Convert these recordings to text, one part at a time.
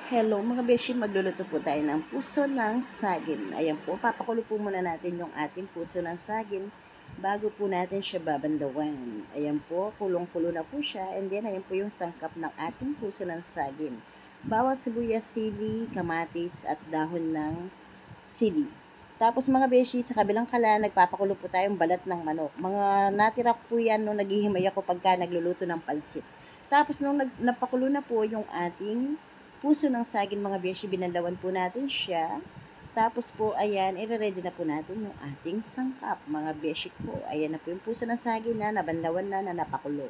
Hello mga beshi, magluluto po tayo ng puso ng saging. Ayan po, papakulo po muna natin yung ating puso ng saging bago po natin siya babandawan. Ayan po, kulong-kulo na po siya, and then ayan po yung sangkap ng ating puso ng saging. Bawang sibuyas, sili, kamatis at dahon ng sili. Tapos mga beshi, sa kabilang kalan, nagpapakulo po tayong balat ng manok. Mga natira po yan nung naghihimay ako pagka nagluluto ng pansit. Tapos nung napakulo na po yung ating puso ng saging mga beshi, binalawan po natin siya. Tapos po, ayan, i-ready na po natin yung ating sangkap, mga beshi ko. Ayan na po yung puso ng saging na nabanlawan na napakulo.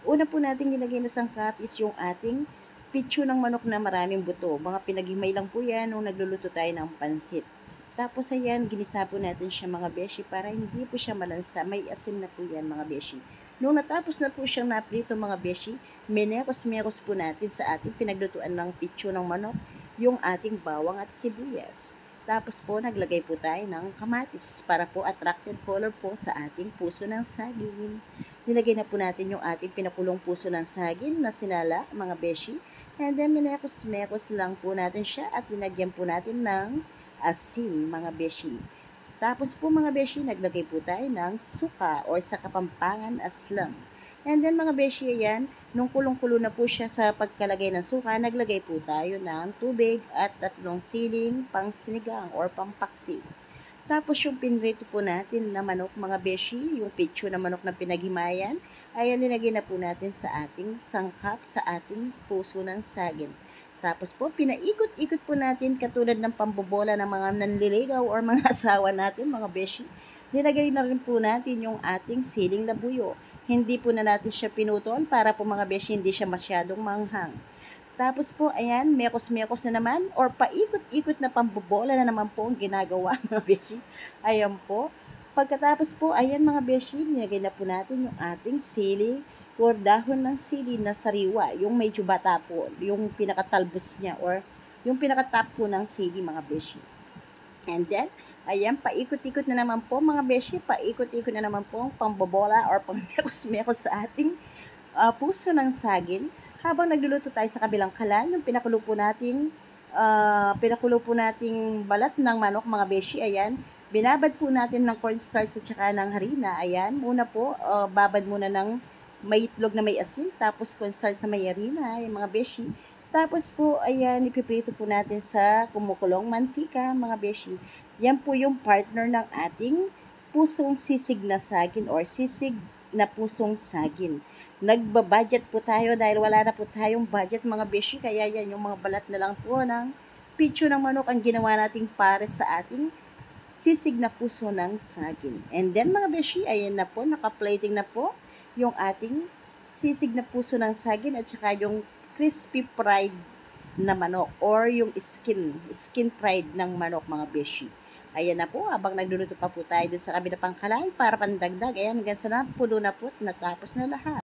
Una po natin nilagay na sangkap is yung ating pitso ng manok na maraming buto. Mga pinaghimay lang po yan nung nagluluto tayo ng pansit. Tapos ayan, ginisa po natin siya mga beshi para hindi po siya malansa. May asin na po yan mga beshi. Nung natapos na po siyang naprito mga beshi, meros-meros po natin sa ating pinaglutuan ng pitso ng manok, yung ating bawang at sibuyas. Tapos po, naglagay po tayo ng kamatis para po attracted color po sa ating puso ng saging. Nilagay na po natin yung ating pinakulong puso ng saging na sinala, mga beshi. And then, minekos-mekos lang po natin siya at linagyan po natin ng asin, mga beshi. Tapos po mga beshi, naglagay po tayo ng suka or sa Kapampangan aslang. And then mga beshi, ayan, nung kulong-kulo na po siya sa pagkalagay ng suka, naglagay po tayo ng tubig at 3 siling pang sinigang or pampaksi. Tapos yung pinrito po natin na manok mga beshi, yung pitso na manok na pinaghimayan, ayan, linagay na po natin sa ating sangkap, sa ating puso ng saging. Tapos po, pinaikot-ikot po natin katulad ng pambobola ng mga nanliligaw or mga asawa natin, mga beshi. Nilagay na rin po natin yung ating siling labuyo. Hindi po na natin siya pinutol para po mga beshi hindi siya masyadong manghang. Tapos po, ayan, mekos-mekos na naman or paikot-ikot na pambobola na naman po ang ginagawa mga beshi. Ayan po. Pagkatapos po, ayan mga beshi, nilagay na po natin yung ating sili or dahon ng sili na sariwa, yung medyo bata po, yung pinakatalbos niya or yung pinakatap po ng sili mga beshi. And then, ayan, paikot-ikot na naman po mga beshi, paikot-ikot na naman po ang pambobola or pangmekos-mekos sa ating puso ng saging. Habang nagluluto tayo sa kabilang kalan, yung pinakulo po nating balat ng manok mga beshi, ayan, binabad po natin ng cornstarch at saka ng harina. Ayan, muna po, babad muna ng may itlog na may asin, tapos cornstarch na may harina, yung mga beshi. Tapos po, ayan, ipiprito po natin sa kumukulong mantika, mga beshi. Yan po yung partner ng ating pusong sisig na saging or sisig na pusong saging. Nagbabudget po tayo dahil wala na po tayong budget, mga beshi. Kaya yan, yung mga balat na lang po ng pitso ng manok ang ginawa nating para sa ating sisig na puso ng saging. And then, mga beshi, ayan na po, naka-plating na po yung ating sisig na puso ng saging at saka yung crispy fried na manok or yung skin fried ng manok mga beshi. Ayan na po, habang nagluluto pa po tayo dun sa kabilang pangkalan para pandagdag. Ayan, hanggang sa napuno na po, natapos na lahat.